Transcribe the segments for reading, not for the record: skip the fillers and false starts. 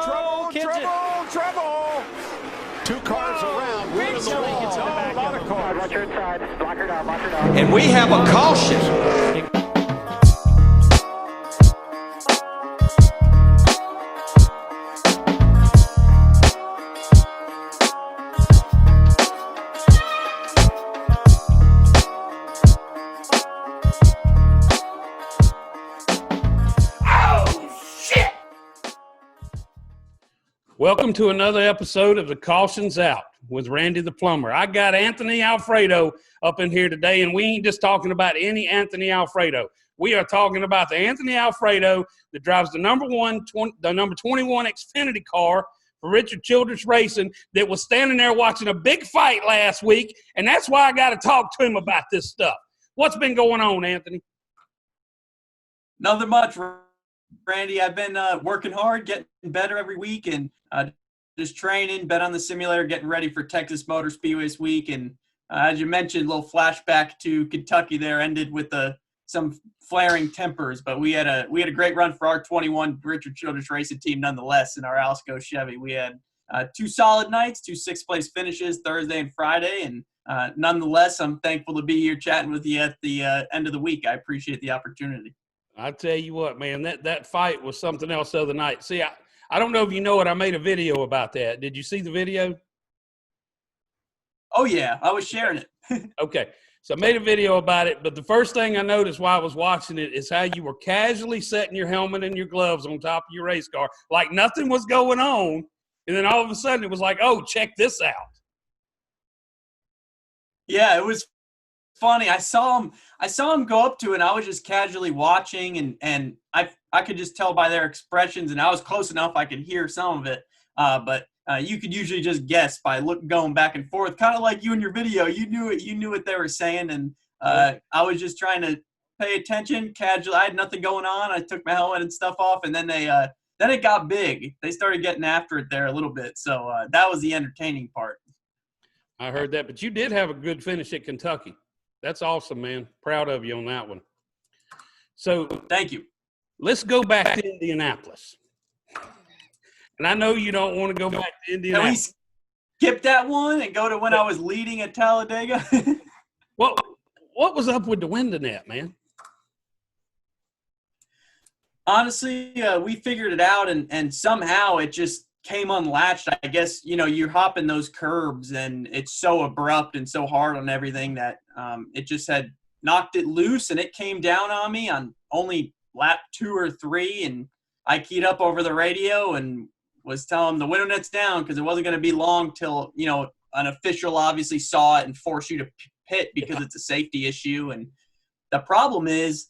Trouble! Two cars around, one in the wall. Lot of cars. Watch your inside. Block her down. And we have a caution. Welcome to another episode of the Caution's Out with Randy the Plumber. I got Anthony Alfredo up in here today, and we ain't just talking about any Anthony Alfredo. We are talking about the Anthony Alfredo that drives the number 21 Xfinity car for Richard Childress Racing that was standing there watching a big fight last week, and that's why I got to talk to him about this stuff. What's been going on, Anthony? Nothing much, Randy. I've been working hard, getting better every week, and just training, been on the simulator, getting ready for Texas Motor Speedway this week. And as you mentioned, a little flashback to Kentucky there, ended with some flaring tempers. But we had a great run for our 21 Richard Childress Racing team nonetheless in our Alsco Chevy. We had two solid nights, two sixth-place finishes Thursday and Friday. And nonetheless, I'm thankful to be here chatting with you at the end of the week. I appreciate the opportunity. I tell you what, man, that fight was something else the other night. See, I don't know if you know it. I made a video about that. Did you see the video? Oh, yeah. I was sharing it. Okay. So I made a video about it, but the first thing I noticed while I was watching it is how you were casually setting your helmet and your gloves on top of your race car like nothing was going on, and then all of a sudden it was like, oh, check this out. Yeah, it was funny. I saw him go up to it, and I was just casually watching, and I could just tell by their expressions, and I was close enough I could hear some of it. But you could usually just guess by going back and forth, kind of like you in your video. You knew what they were saying, and I was just trying to pay attention, casually. I had nothing going on. I took my helmet and stuff off, and then then it got big. They started getting after it there a little bit, so that was the entertaining part. I heard that, but you did have a good finish at Kentucky. That's awesome, man. Proud of you on that one. So thank you. Let's go back to Indianapolis. And I know you don't want to go back to Indianapolis. Can we skip that one and go to when I was leading at Talladega? What was up with the wind in that, man? Honestly, we figured it out, and somehow it just came unlatched. I guess, you're hopping those curbs, and it's so abrupt and so hard on everything that it just had knocked it loose, and it came down on me on only lap 2 or 3, and I keyed up over the radio and was telling them the window net's down because it wasn't going to be long till, an official obviously saw it and forced you to pit because it's a safety issue. And the problem is,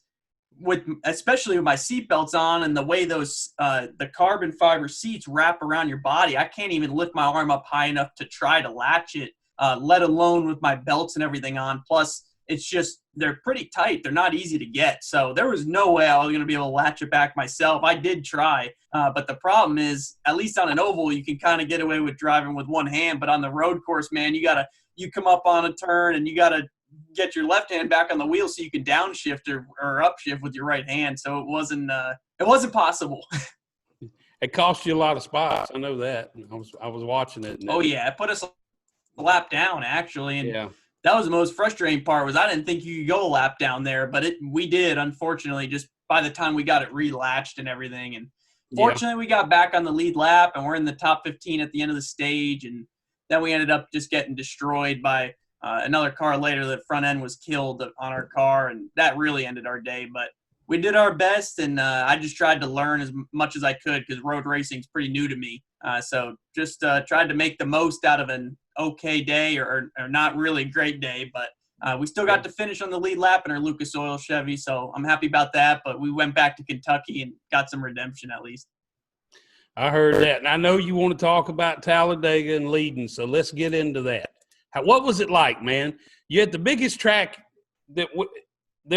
especially with my seatbelts on and the way those the carbon fiber seats wrap around your body, I can't even lift my arm up high enough to try to latch it, let alone with my belts and everything on. Plus, it's just they're pretty tight. They're not easy to get. So there was no way I was going to be able to latch it back myself. I did try, but the problem is, at least on an oval, you can kind of get away with driving with one hand. But on the road course, man, you come up on a turn and you got to get your left hand back on the wheel so you can downshift or upshift with your right hand. So it wasn't possible. It cost you a lot of spots. I know that. I was watching it. Oh yeah, it put us a lap down actually, and yeah, that was the most frustrating part. Was I didn't think you could go a lap down there, but we did. Unfortunately, just by the time we got it relatched and everything, and fortunately we got back on the lead lap and we're in the top 15 at the end of the stage, and then we ended up just getting destroyed by another car later. The front end was killed on our car, and that really ended our day. But we did our best, and I just tried to learn as much as I could because road racing is pretty new to me. So just tried to make the most out of an okay day or not really great day. But we still got to finish on the lead lap in our Lucas Oil Chevy, so I'm happy about that. But we went back to Kentucky and got some redemption at least. I heard that. And I know you want to talk about Talladega and leading, so let's get into that. What was it like, man? You're at the biggest track that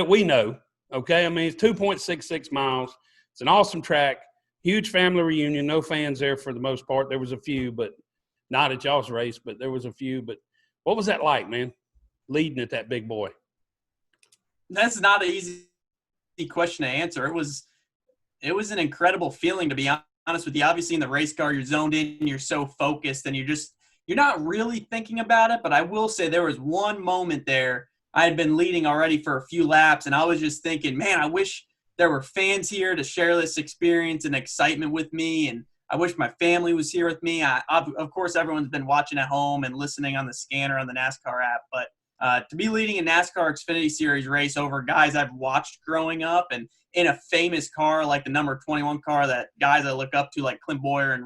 we know, okay? I mean, it's 2.66 miles. It's an awesome track, huge family reunion, no fans there for the most part. There was a few, but not at y'all's race, but there was a few. But what was that like, man, leading at that big boy? That's not an easy question to answer. It was an incredible feeling, to be honest with you, obviously in the race car, you're zoned in, you're so focused, and you're not really thinking about it. But I will say there was one moment there. I had been leading already for a few laps, and I was just thinking, man, I wish there were fans here to share this experience and excitement with me, and I wish my family was here with me. Of course, everyone's been watching at home and listening on the scanner on the NASCAR app, but to be leading a NASCAR Xfinity Series race over guys I've watched growing up and in a famous car like the number 21 car that guys I look up to like Clint Boyer and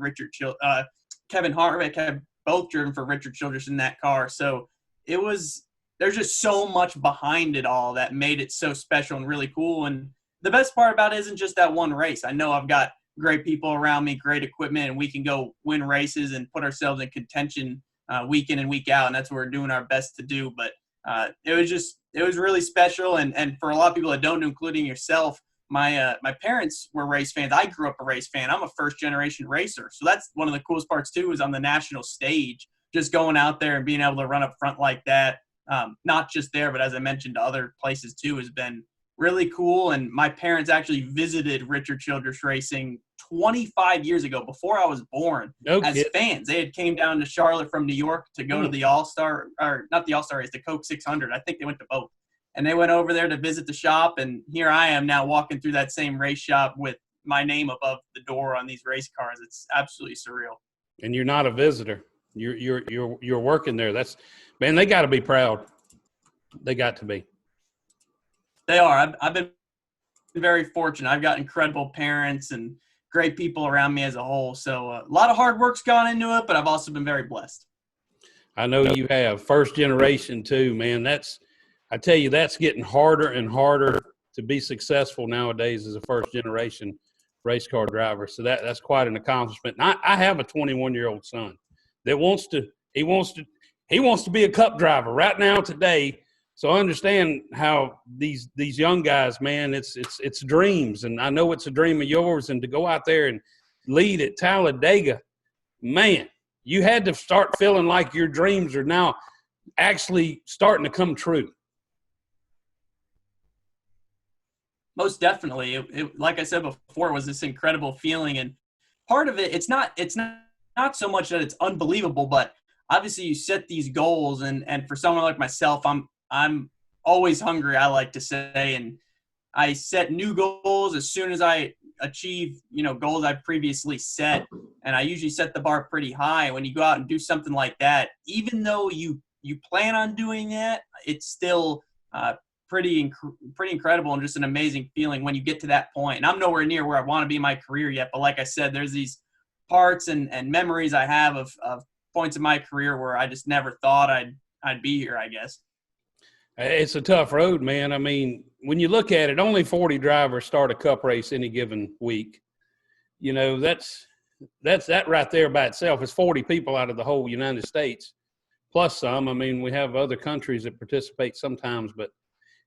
Kevin Harvick have both driven for Richard Childress in that car. So there's just so much behind it all that made it so special and really cool. And the best part about it isn't just that one race. I know I've got great people around me, great equipment, and we can go win races and put ourselves in contention week in and week out, and that's what we're doing our best to do. But it was really special, and for a lot of people that don't know, including yourself, my parents were race fans. I grew up a race fan. I'm a first-generation racer, so that's one of the coolest parts too, is on the national stage, just going out there and being able to run up front like that, not just there, but as I mentioned, to other places too, has been really cool. And my parents actually visited Richard Childress Racing 25 years ago, before I was born, as fans. They had came down to Charlotte from New York to go to the All-Star, or not the All-Star race, the Coke 600. I think they went to both. And they went over there to visit the shop, and here I am now walking through that same race shop with my name above the door on these race cars. It's absolutely surreal. And you're not a visitor. You're working there. Man, they got to be proud. They got to be. They are. I've been very fortunate. I've got incredible parents and great people around me as a whole. So a lot of hard work's gone into it, but I've also been very blessed. I know you have. First generation too, man. I tell you, that's getting harder and harder to be successful nowadays as a first generation race car driver. So that's quite an accomplishment. And I have a 21-year-old son that wants to be a cup driver right now today. So I understand how these young guys, man, it's dreams. And I know it's a dream of yours. And to go out there and lead at Talladega, man, you had to start feeling like your dreams are now actually starting to come true. Most definitely. It, like I said before, it was this incredible feeling. And part of it, it's not so much that it's unbelievable, but obviously you set these goals. And for someone like myself, I'm always hungry, I like to say, and I set new goals as soon as I achieve, goals I previously set, and I usually set the bar pretty high. When you go out and do something like that, even though you plan on doing that, it's still pretty incredible and just an amazing feeling when you get to that point. And I'm nowhere near where I want to be in my career yet, but like I said, there's these parts and memories I have of points in my career where I just never thought I'd be here, I guess. It's a tough road, man. I mean, when you look at it, only 40 drivers start a cup race any given week. That's that right there by itself. It's 40 people out of the whole United States, plus some. I mean, we have other countries that participate sometimes, but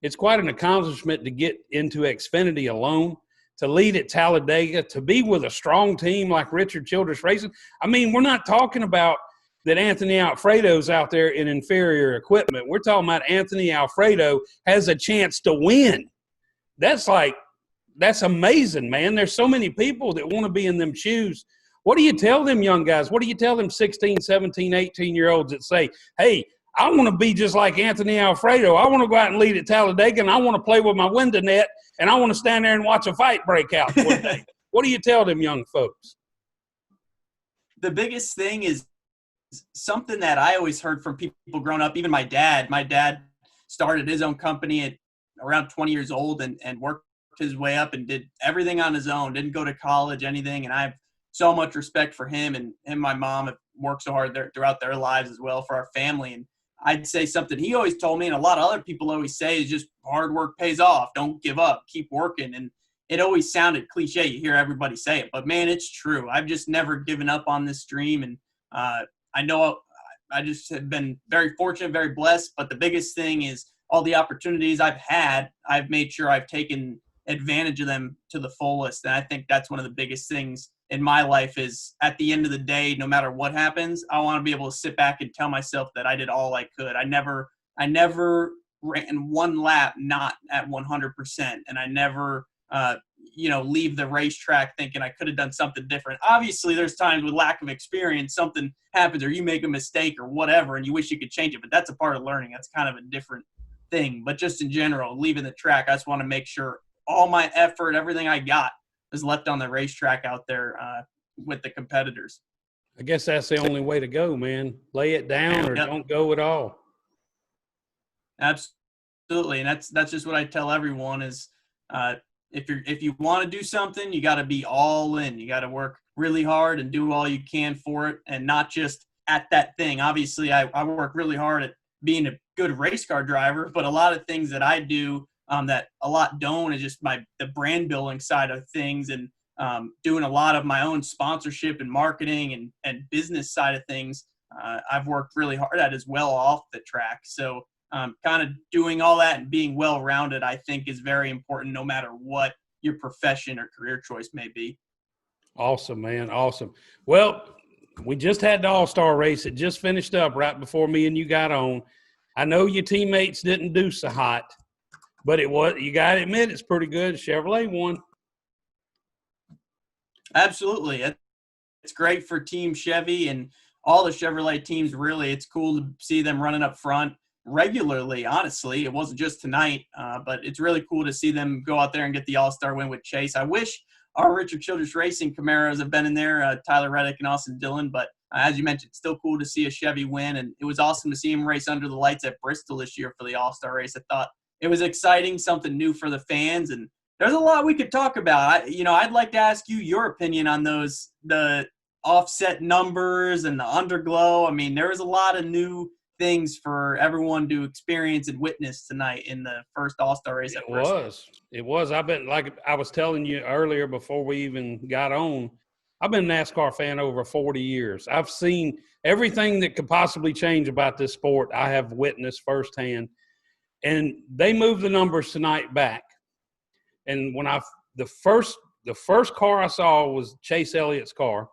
it's quite an accomplishment to get into Xfinity alone, to lead at Talladega, to be with a strong team like Richard Childress Racing. I mean, we're not talking about that Anthony Alfredo's out there in inferior equipment. We're talking about Anthony Alfredo has a chance to win. That's amazing, man. There's so many people that want to be in them shoes. What do you tell them young guys? What do you tell them 16, 17, 18-year-olds that say, hey, I want to be just like Anthony Alfredo. I want to go out and lead at Talladega, and I want to play with my window net, and I want to stand there and watch a fight break out one day. What do you tell them young folks? The biggest thing is something that I always heard from people growing up, even my dad. My dad started his own company at around 20 years old and worked his way up and did everything on his own, didn't go to college, anything. And I have so much respect for him, and my mom have worked so hard throughout their lives as well for our family. And I'd say something he always told me, and a lot of other people always say, is just hard work pays off. Don't give up. Keep working. And it always sounded cliche. You hear everybody say it, but man, it's true. I've just never given up on this dream. And I know I just have been very fortunate, very blessed, but the biggest thing is all the opportunities I've had, I've made sure I've taken advantage of them to the fullest. And I think that's one of the biggest things in my life is at the end of the day, no matter what happens, I want to be able to sit back and tell myself that I did all I could. I never ran one lap not at 100%. And I never, leave the racetrack thinking I could have done something different. Obviously, there's times with lack of experience, something happens or you make a mistake or whatever, and you wish you could change it. But that's a part of learning. That's kind of a different thing. But just in general, leaving the track, I just want to make sure all my effort, everything I got, was left on the racetrack out there with the competitors. I guess that's the only way to go, man. Lay it down or don't go at all. Absolutely, and that's just what I tell everyone is if you want to do something, you got to be all in. You got to work really hard and do all you can for it, and not just at that thing. Obviously, I work really hard at being a good race car driver, but a lot of things that I do that a lot don't is just the brand building side of things, and doing a lot of my own sponsorship and marketing and business side of things. I've worked really hard at as well off the track. So kind of doing all that and being well-rounded, I think, is very important no matter what your profession or career choice may be. Awesome, man. Awesome. Well, we just had the All-Star race. It just finished up right before me and you got on. I know your teammates didn't do so hot, but you got to admit, it's pretty good. Chevrolet won. Absolutely. It's great for Team Chevy and all the Chevrolet teams, really. It's cool to see them running up front regularly, honestly. It wasn't just tonight, but it's really cool to see them go out there and get the All-Star win with Chase. I wish our Richard Childress Racing Camaros have been in there, Tyler Reddick and Austin Dillon, but as you mentioned, it's still cool to see a Chevy win, and it was awesome to see him race under the lights at Bristol this year for the All-Star race. I thought it was exciting, something new for the fans, and there's a lot we could talk about. I'd like to ask you your opinion on the offset numbers and the underglow. I mean, there was a lot of new things for everyone to experience and witness tonight in the first All-Star race at Bristol. It was. I've been, like I was telling you earlier before we even got on, I've been a NASCAR fan over 40 years. I've seen everything that could possibly change about this sport. I have witnessed firsthand. And they moved the numbers tonight back. And when the first car I saw was Chase Elliott's car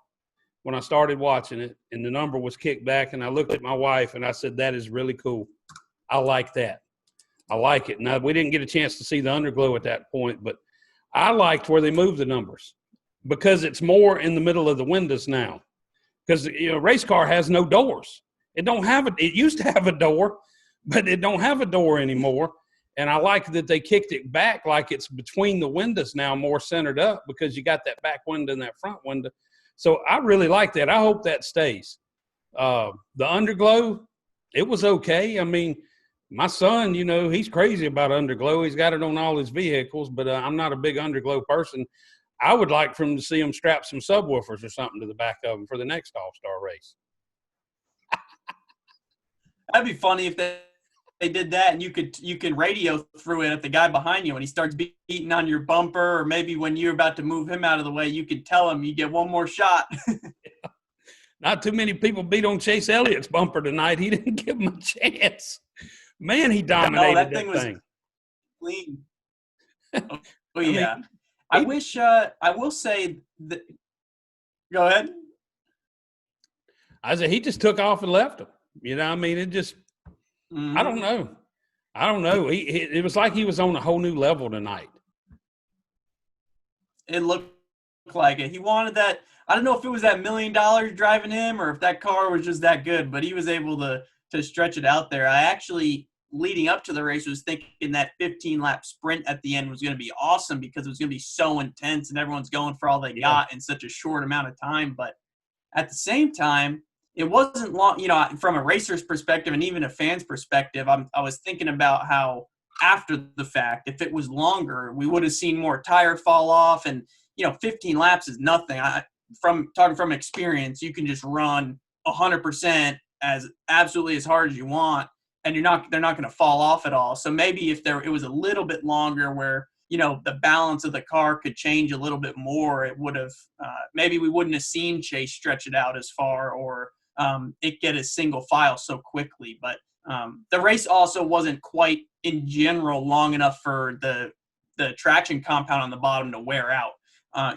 when I started watching it, and the number was kicked back, and I looked at my wife and I said, that is really cool. I like that. I like it. Now, we didn't get a chance to see the underglow at that point, but I liked where they moved the numbers because it's more in the middle of the windows now. Because a race car has no doors. It used to have a door, but it don't have a door anymore. And I like that they kicked it back like it's between the windows now, more centered up, because you got that back window and that front window. So I really like that. I hope that stays. The underglow, it was okay. I mean, my son, he's crazy about underglow. He's got it on all his vehicles, but I'm not a big underglow person. I would like for him to see him strap some subwoofers or something to the back of them for the next All-Star race. That'd be funny if they did that, and you can radio through it at the guy behind you when he starts beating on your bumper, or maybe when you're about to move him out of the way, you could tell him you get one more shot. Not too many people beat on Chase Elliott's bumper tonight. He didn't give him a chance. Man, he dominated that thing. Was clean. Oh yeah. I will say that. Go ahead. I said he just took off and left him. It just. Mm-hmm. I don't know. It was like he was on a whole new level tonight. It looked like it. He wanted that. I don't know if it was that $1 million driving him or if that car was just that good, but he was able to stretch it out there. I actually, leading up to the race, was thinking that 15-lap sprint at the end was going to be awesome because it was going to be so intense and everyone's going for all they got in such a short amount of time. But at the same time, it wasn't long, from a racer's perspective and even a fan's perspective. I was thinking about how after the fact, if it was longer, we would have seen more tire fall off. And, 15 laps is nothing. Talking from experience, you can just run 100% as absolutely as hard as you want, and they're not going to fall off at all. So maybe if it was a little bit longer where, the balance of the car could change a little bit more, it would have maybe we wouldn't have seen Chase stretch it out as far or it get a single file so quickly. But the race also wasn't quite in general long enough for the traction compound on the bottom to wear out.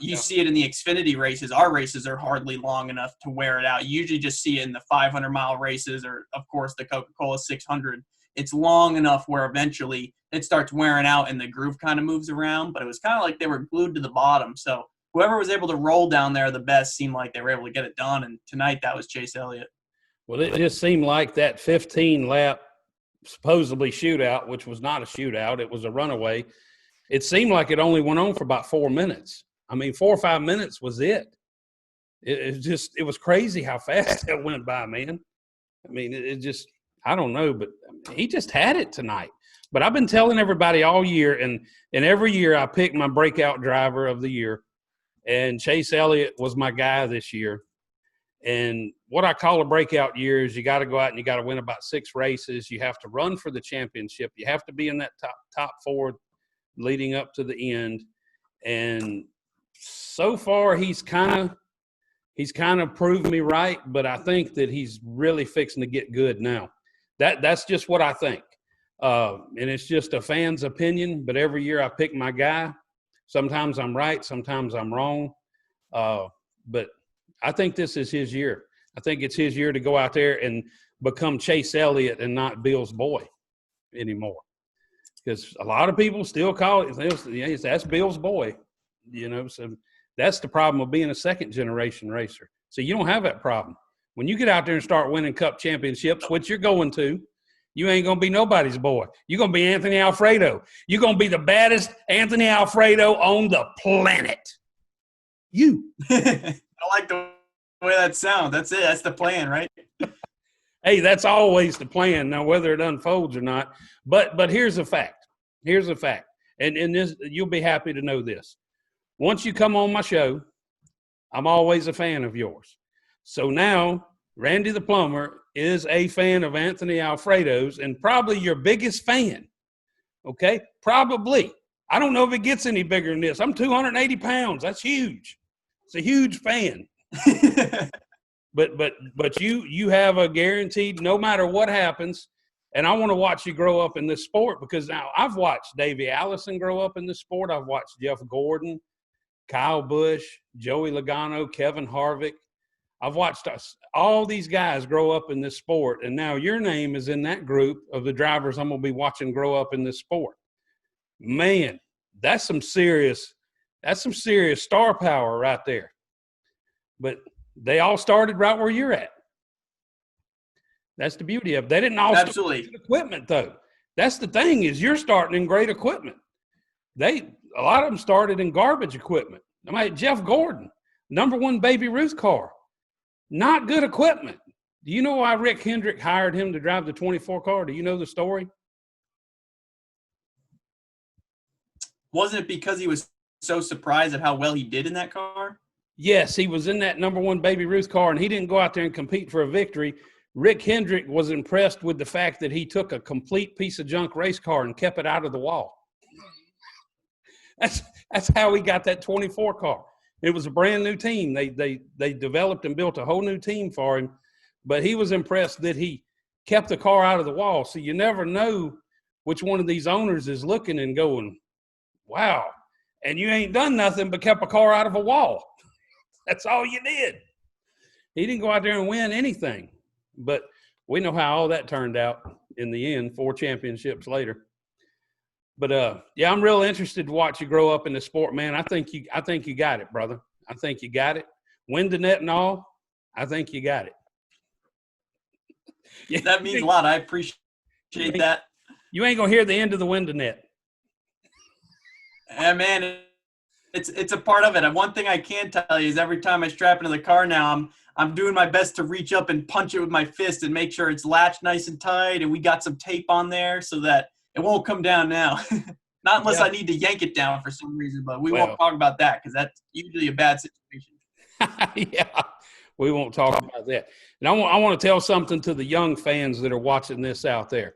You see it in the Xfinity races. Our races are hardly long enough to wear it out. You usually just see it in the 500-mile races or, of course, the Coca-Cola 600 it's long enough where eventually it starts wearing out and the groove kind of moves around. But it was kind of like they were glued to the bottom. So whoever was able to roll down there the best seemed like they were able to get it done. And tonight that was Chase Elliott. Well, it just seemed like that 15-lap supposedly shootout, which was not a shootout, it was a runaway. It seemed like it only went on for about 4 minutes. I mean, 4 or 5 minutes was it. It was crazy how fast that went by, man. I mean, it just, I don't know, but he just had it tonight. But I've been telling everybody all year, and every year I pick my breakout driver of the year, and Chase Elliott was my guy this year. And what I call a breakout year is you got to go out and you got to win about 6 races. You have to run for the championship. You have to be in that top 4 leading up to the end. And so far he's kind of proved me right, but I think that he's really fixing to get good now. That's just what I think. And it's just a fan's opinion, but every year I pick my guy. Sometimes I'm right, sometimes I'm wrong. But I think this is his year. I think it's his year to go out there and become Chase Elliott and not Bill's boy anymore. Because a lot of people still call it, that's Bill's boy, so that's the problem of being a second-generation racer. So you don't have that problem. When you get out there and start winning cup championships, which you're going to, you ain't going to be nobody's boy. You're going to be Anthony Alfredo. You're going to be the baddest Anthony Alfredo on the planet. You. I like the way that sounds. That's it. That's the plan, right? Hey, that's always the plan. Now, whether it unfolds or not. But here's a fact. Here's a fact. And this, you'll be happy to know this. Once you come on my show, I'm always a fan of yours. So now, Randy the Plumber is a fan of Anthony Alfredo's and probably your biggest fan. Okay? Probably. I don't know if it gets any bigger than this. I'm 280 pounds. That's huge. It's a huge fan. But you have a guaranteed, no matter what happens, and I want to watch you grow up in this sport, because now I've watched Davey Allison grow up in this sport. I've watched Jeff Gordon, Kyle Busch, Joey Logano, Kevin Harvick. I've watched all these guys grow up in this sport, and now your name is in that group of the drivers I'm going to be watching grow up in this sport. Man, that's some serious star power right there. But they all started right where you're at. That's the beauty of it. They didn't all start with equipment, though. That's the thing, is you're starting in great equipment. A lot of them started in garbage equipment. I mean, Jeff Gordon, #1 Baby Ruth car, not good equipment. Do you know why Rick Hendrick hired him to drive the 24 car? Do you know the story? Wasn't it because he was so surprised at how well he did in that car? Yes, he was in that #1 Baby Ruth car, and he didn't go out there and compete for a victory. Rick Hendrick was impressed with the fact that he took a complete piece of junk race car and kept it out of the wall. That's how he got that 24 car. It was a brand new team. They developed and built a whole new team for him, but he was impressed that he kept the car out of the wall. So you never know which one of these owners is looking and going, wow, and you ain't done nothing but kept a car out of a wall. That's all you did. He didn't go out there and win anything. But we know how all that turned out in the end, 4 championships later. But, yeah, I'm real interested to watch you grow up in the sport, man. I think you got it, brother. I think you got it. Win the net and all, I think you got it. Yeah, that means a lot. I appreciate that. You ain't going to hear the end of the win the net. Yeah, man, it's a part of it. And one thing I can tell you is every time I strap into the car now, I'm doing my best to reach up and punch it with my fist and make sure it's latched nice and tight, and we got some tape on there so that it won't come down now. Not unless I need to yank it down for some reason, but we won't talk about that because that's usually a bad situation. Yeah, we won't talk about that. And I want to tell something to the young fans that are watching this out there.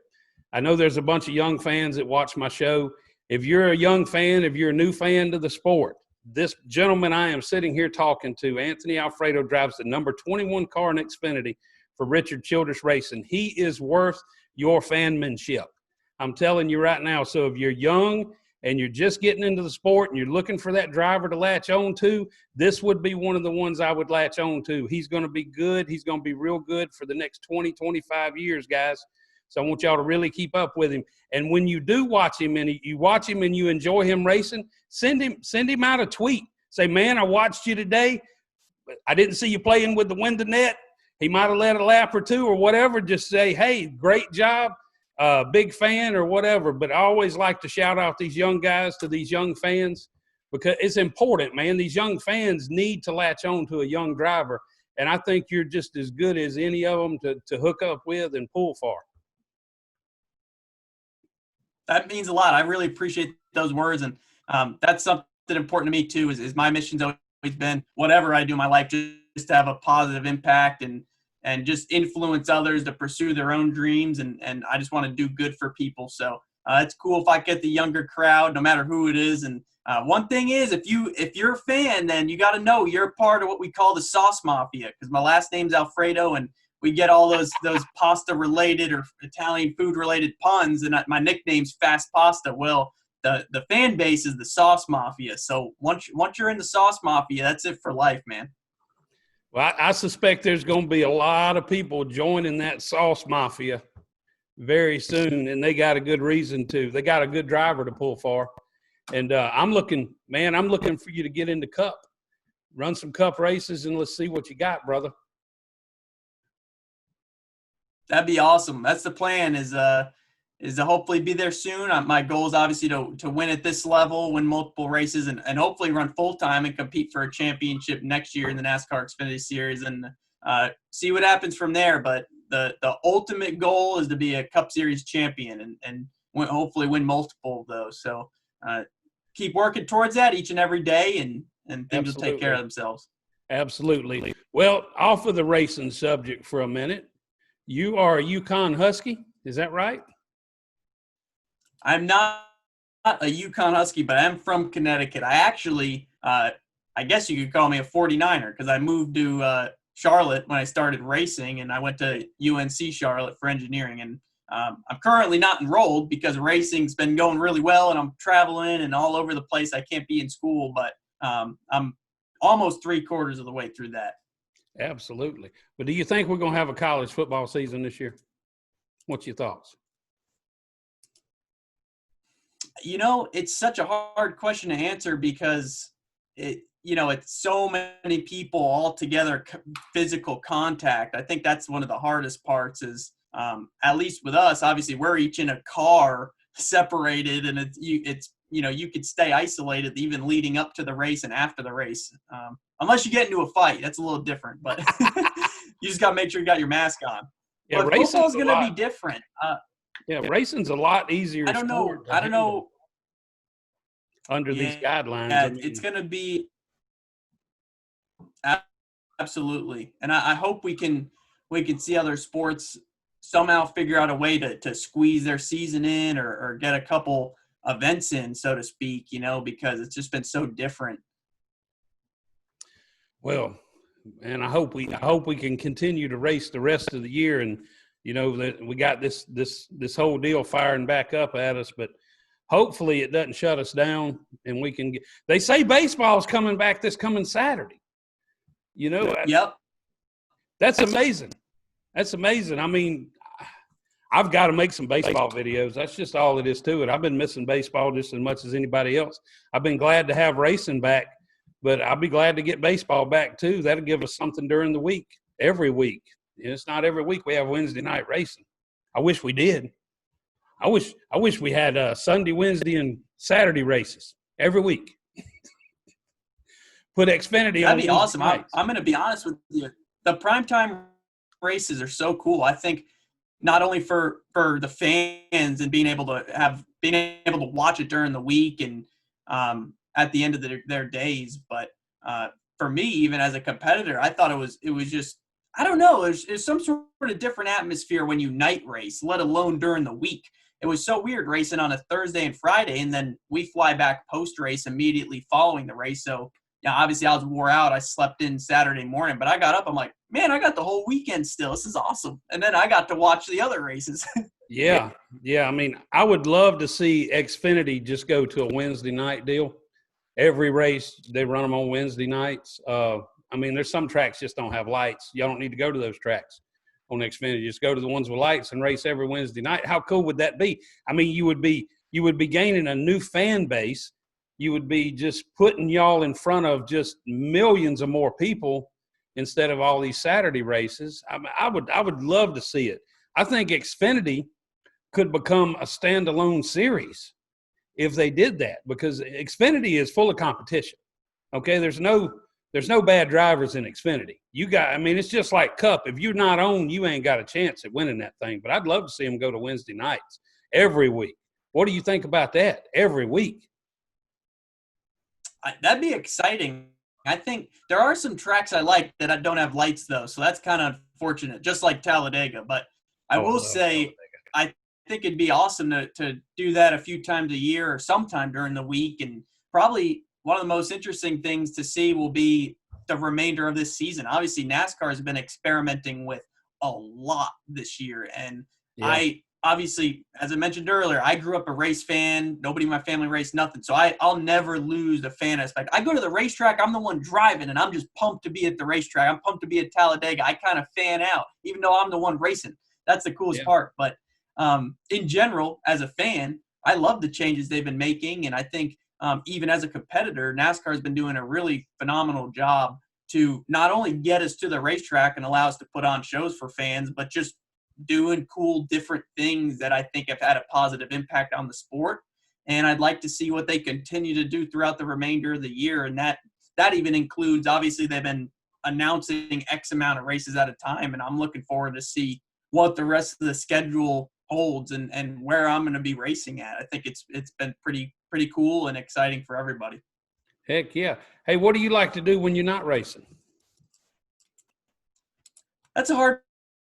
I know there's a bunch of young fans that watch my show. If you're a young fan, if you're a new fan to the sport, this gentleman I am sitting here talking to, Anthony Alfredo, drives the number 21 car in Xfinity for Richard Childress Racing. He is worth your fanmanship. I'm telling you right now. So if you're young and you're just getting into the sport and you're looking for that driver to latch on to, this would be one of the ones I would latch on to. He's going to be good. He's going to be real good for the next 20, 25 years, guys. So I want y'all to really keep up with him. And when you do watch him and you watch him and you enjoy him racing, send him out a tweet. Say, man, I watched you today. I didn't see you playing with the window net. He might have let a lap or two or whatever. Just say, hey, great job, big fan or whatever. But I always like to shout out these young guys to these young fans because it's important, man. These young fans need to latch on to a young driver. And I think you're just as good as any of them to hook up with and pull for. That means a lot. I really appreciate those words. And that's something important to me too, is my mission's always been whatever I do in my life, just to have a positive impact and just influence others to pursue their own dreams. And I just want to do good for people. So it's cool if I get the younger crowd, no matter who it is. And one thing is, if you're a fan, then you got to know you're a part of what we call the sauce mafia, because my last name's Alfredo, and we get all those pasta related or Italian food related puns, and my nickname's Fast Pasta. Well, the fan base is the sauce mafia. So once you're in the sauce mafia, that's it for life, man. Well, I suspect there's going to be a lot of people joining that sauce mafia very soon, and they got a good reason to. They got a good driver to pull for. And I'm looking for you to get into Cup, run some Cup races, and let's see what you got, brother. That'd be awesome. That's the plan, is to hopefully be there soon. My goal is obviously to win at this level, win multiple races, and hopefully run full-time and compete for a championship next year in the NASCAR Xfinity Series, and see what happens from there. But the ultimate goal is to be a Cup Series champion and hopefully win multiple of those. So keep working towards that each and every day, and things will take care of themselves. Absolutely. Well, off of the racing subject for a minute, you are a Yukon Husky, is that right? I'm not a Yukon Husky, but I am from Connecticut. I actually, I guess you could call me a 49er, because I moved to Charlotte when I started racing, and I went to UNC Charlotte for engineering. And I'm currently not enrolled because racing's been going really well, and I'm traveling and all over the place. I can't be in school, but I'm almost 3/4 of the way through that. Absolutely. But do you think we're going to have a college football season this year? What's your thoughts? It's such a hard question to answer, because it's so many people all together, physical contact. I think that's one of the hardest parts is, at least with us, obviously we're each in a car separated, and you could stay isolated even leading up to the race and after the race. Unless you get into a fight, that's a little different, but you just got to make sure you got your mask on. Yeah, but football's going to be different. Racing's a lot easier. I don't know. Under these guidelines. Yeah, it's going to be absolutely. And I hope we can see other sports somehow figure out a way to squeeze their season in or get a couple events in, so to speak, because it's just been so different. Well, and I hope we can continue to race the rest of the year, and that we got this whole deal firing back up at us, but hopefully it doesn't shut us down, and we can they say baseball's coming back this coming Saturday. Yep. That's amazing. That's amazing. I mean, I've got to make some baseball videos. That's just all it is to it. I've been missing baseball just as much as anybody else. I've been glad to have racing back, but I'll be glad to get baseball back too. That'll give us something during the week, every week. It's not every week we have Wednesday night racing. I wish we did. I wish we had Sunday, Wednesday, and Saturday races every week. Put Xfinity on. That'd be awesome. I'm going to be honest with you. The primetime races are so cool. I think not only for the fans and being able to watch it during the week and at the end of their days, but for me, even as a competitor, I thought it was just, I don't know, there's some sort of different atmosphere when you night race, let alone during the week. It was so weird racing on a Thursday and Friday, and then we fly back post-race immediately following the race. So, yeah, obviously I was wore out. I slept in Saturday morning, but I got up. I'm like, man, I got the whole weekend still. This is awesome. And then I got to watch the other races. Yeah. I mean, I would love to see Xfinity just go to a Wednesday night deal. Every race, they run them on Wednesday nights. I mean, there's some tracks just don't have lights. Y'all don't need to go to those tracks. on Xfinity. Just go to the ones with lights and race every Wednesday night. How cool would that be? I mean, you would be gaining a new fan base. You would be just putting y'all in front of just millions of more people instead of all these Saturday races. I would love to see it. I think Xfinity could become a standalone series if they did that, because Xfinity is full of competition. Okay, there's no bad drivers in Xfinity. It's just like Cup. If you're not on, you ain't got a chance at winning that thing. But I'd love to see them go to Wednesday nights every week. What do you think about that? Every week? That'd be exciting. I think there are some tracks I like that I don't have lights, though, so that's kind of unfortunate, just like Talladega. But I will say I think it'd be awesome to do that a few times a year or sometime during the week. And probably one of the most interesting things to see will be the remainder of this season. Obviously, NASCAR has been experimenting with a lot this year. And obviously, as I mentioned earlier, I grew up a race fan. Nobody in my family raced nothing. So I'll never lose the fan aspect. I go to the racetrack. I'm the one driving, and I'm just pumped to be at the racetrack. I'm pumped to be at Talladega. I kind of fan out, even though I'm the one racing. That's the coolest part. But in general, as a fan, I love the changes they've been making. And I think even as a competitor, NASCAR has been doing a really phenomenal job to not only get us to the racetrack and allow us to put on shows for fans, but just doing cool, different things that I think have had a positive impact on the sport. And I'd like to see what they continue to do throughout the remainder of the year. And that even includes, obviously, they've been announcing X amount of races at a time. And I'm looking forward to see what the rest of the schedule holds and where I'm going to be racing at. I think it's been pretty cool and exciting for everybody. Heck yeah. Hey, what do you like to do when you're not racing? That's a hard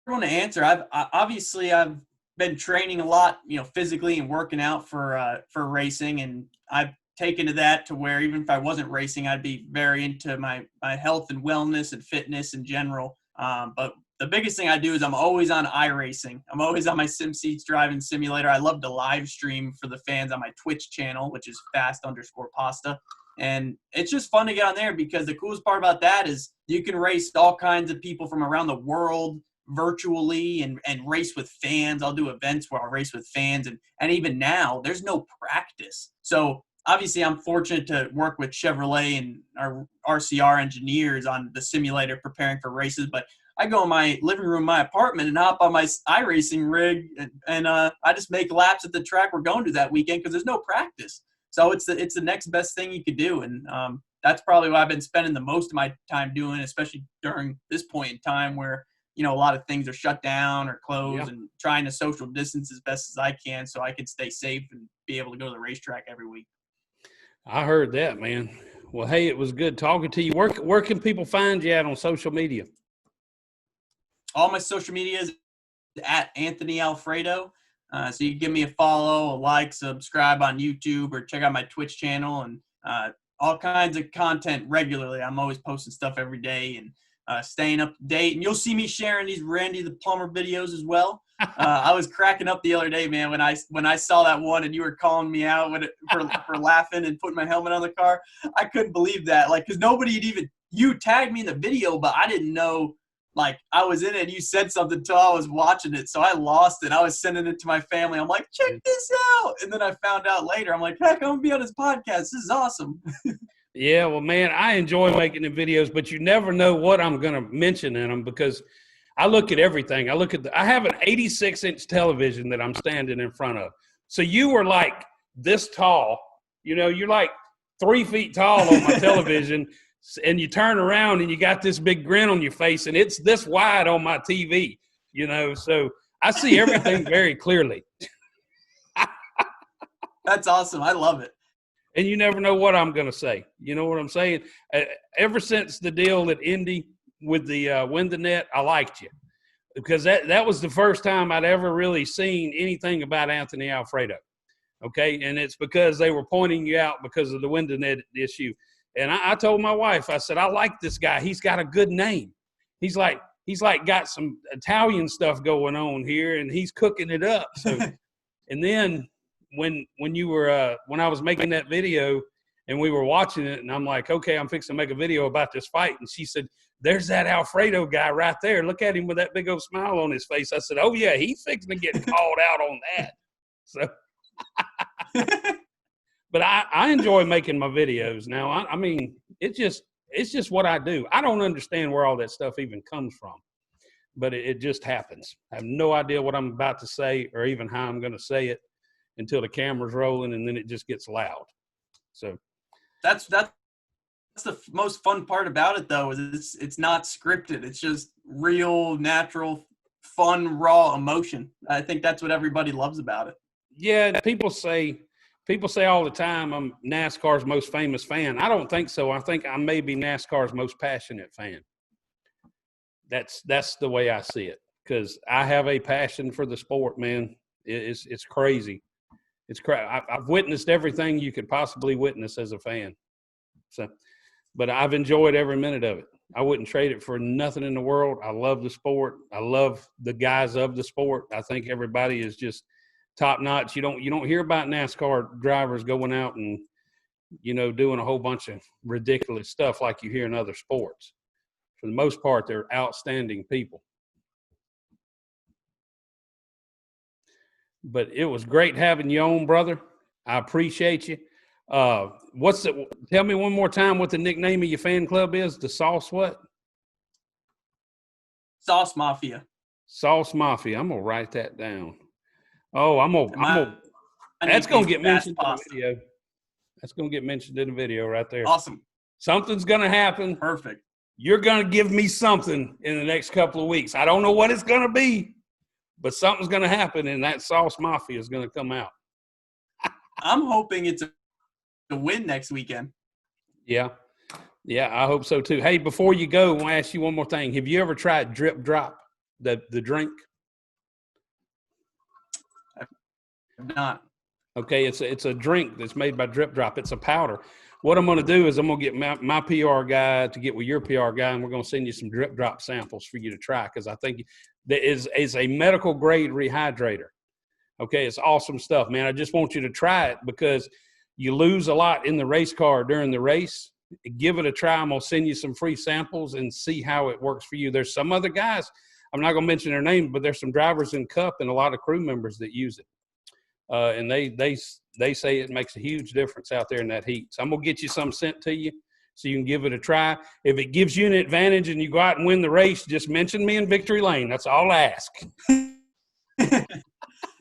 one to answer. I've been training a lot, physically and working out for racing, and I've taken to that to where even if I wasn't racing, I'd be very into my health and wellness and fitness in general. But the biggest thing I do is I'm always on iRacing. I'm always on my SimSeats driving simulator. I love to live stream for the fans on my Twitch channel, which is fast_pasta. And it's just fun to get on there because the coolest part about that is you can race all kinds of people from around the world virtually and race with fans. I'll do events where I'll race with fans. And even now, there's no practice. So obviously I'm fortunate to work with Chevrolet and our RCR engineers on the simulator preparing for races. But I go in my living room, my apartment, and hop on my iRacing rig, and I just make laps at the track we're going to that weekend because there's no practice. So it's the next best thing you could do, and that's probably what I've been spending the most of my time doing, especially during this point in time where a lot of things are shut down or closed, and trying to social distance as best as I can so I can stay safe and be able to go to the racetrack every week. I heard that, man. Well, hey, it was good talking to you. Where can people find you at on social media? All my social media is at Anthony Alfredo. So you can give me a follow, a like, subscribe on YouTube, or check out my Twitch channel, and all kinds of content regularly. I'm always posting stuff every day and staying up to date. And you'll see me sharing these Randy the Plumber videos as well. I was cracking up the other day, man, when I saw that one and you were calling me out for laughing and putting my helmet on the car. I couldn't believe that, because nobody had even – you tagged me in the video, but I didn't know – I was in it and you said something until I was watching it. So I lost it. I was sending it to my family. I'm like, check this out. And then I found out later. I'm like, heck, I'm going to be on this podcast. This is awesome. Yeah, well, man, I enjoy making the videos, but you never know what I'm going to mention in them because I look at everything. I have an 86-inch television that I'm standing in front of. So you were like this tall. You're like 3 feet tall on my television. And you turn around and you got this big grin on your face and it's this wide on my TV, so I see everything very clearly. That's awesome. I love it. And you never know what I'm going to say. You know what I'm saying? Ever since the deal at Indy with the Win the Net, I liked you because that was the first time I'd ever really seen anything about Anthony Alfredo. Okay. And it's because they were pointing you out because of the Win the Net issue. And I told my wife, I said, I like this guy. He's got a good name. He's like got some Italian stuff going on here, and he's cooking it up. So, and then when you were when I was making that video and we were watching it, and I'm like, okay, I'm fixing to make a video about this fight. And she said, there's that Alfredo guy right there. Look at him with that big old smile on his face. I said, oh, yeah, he's fixing to get called out on that. So, but I enjoy making my videos now. I mean, it's just what I do. I don't understand where all that stuff even comes from, but it just happens. I have no idea what I'm about to say or even how I'm going to say it until the camera's rolling, and then it just gets loud. So that's the most fun part about it, though, is it's not scripted. It's just real, natural, fun, raw emotion. I think that's what everybody loves about it. Yeah, people say all the time I'm NASCAR's most famous fan. I don't think so. I think I may be NASCAR's most passionate fan. That's the way I see it, because I have a passion for the sport, man. It's crazy. It's crazy. I've witnessed everything you could possibly witness as a fan. So, but I've enjoyed every minute of it. I wouldn't trade it for nothing in the world. I love the sport. I love the guys of the sport. I think everybody is just top notch. You don't hear about NASCAR drivers going out and, doing a whole bunch of ridiculous stuff like you hear in other sports. For the most part, they're outstanding people. But it was great having you on, brother. I appreciate you. Tell me one more time what the nickname of your fan club is. The Sauce what? Sauce Mafia. Sauce Mafia. I'm gonna write that down. Oh, that's gonna get mentioned in the video. That's gonna get mentioned in the video right there. Awesome. Something's gonna happen. Perfect. You're gonna give me something in the next couple of weeks. I don't know what it's gonna be, but something's gonna happen, and that Sauce Mafia is gonna come out. I'm hoping it's a win next weekend. Yeah, I hope so too. Hey, before you go, I want to ask you one more thing. Have you ever tried Drip Drop, the drink? I've not. Okay, it's a drink that's made by Drip Drop. It's a powder. What I'm going to do is I'm going to get my PR guy to get with your PR guy, and we're going to send you some Drip Drop samples for you to try, because I think that is a medical grade rehydrator. Okay, it's awesome stuff, man. I just want you to try it because you lose a lot in the race car during the race. Give it a try. I'm going to send you some free samples and see how it works for you. There's some other guys, I'm not going to mention their name, but there's some drivers in Cup and a lot of crew members that use it. And they say it makes a huge difference out there in that heat. So I'm going to get you some sent to you so you can give it a try. If it gives you an advantage and you go out and win the race, just mention me in victory lane. That's all I ask.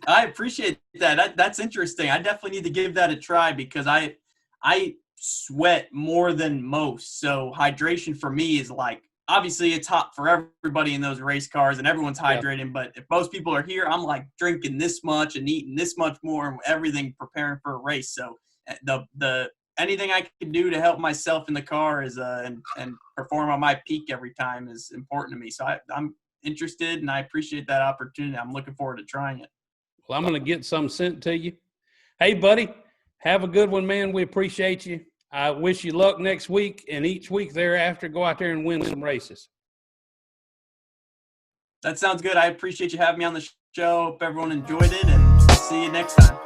I appreciate that. That's interesting. I definitely need to give that a try because I sweat more than most. So hydration for me is like, obviously it's hot for everybody in those race cars and everyone's hydrating. But if most people are here, I'm like drinking this much and eating this much more and everything preparing for a race. So the anything I can do to help myself in the car is and perform on my peak every time is important to me. So I'm interested and I appreciate that opportunity. I'm looking forward to trying it. Well, I'm going to get some sent to you. Hey, buddy, have a good one, man. We appreciate you. I wish you luck next week, and each week thereafter, go out there and win some races. That sounds good. I appreciate you having me on the show. Hope everyone enjoyed it, and see you next time.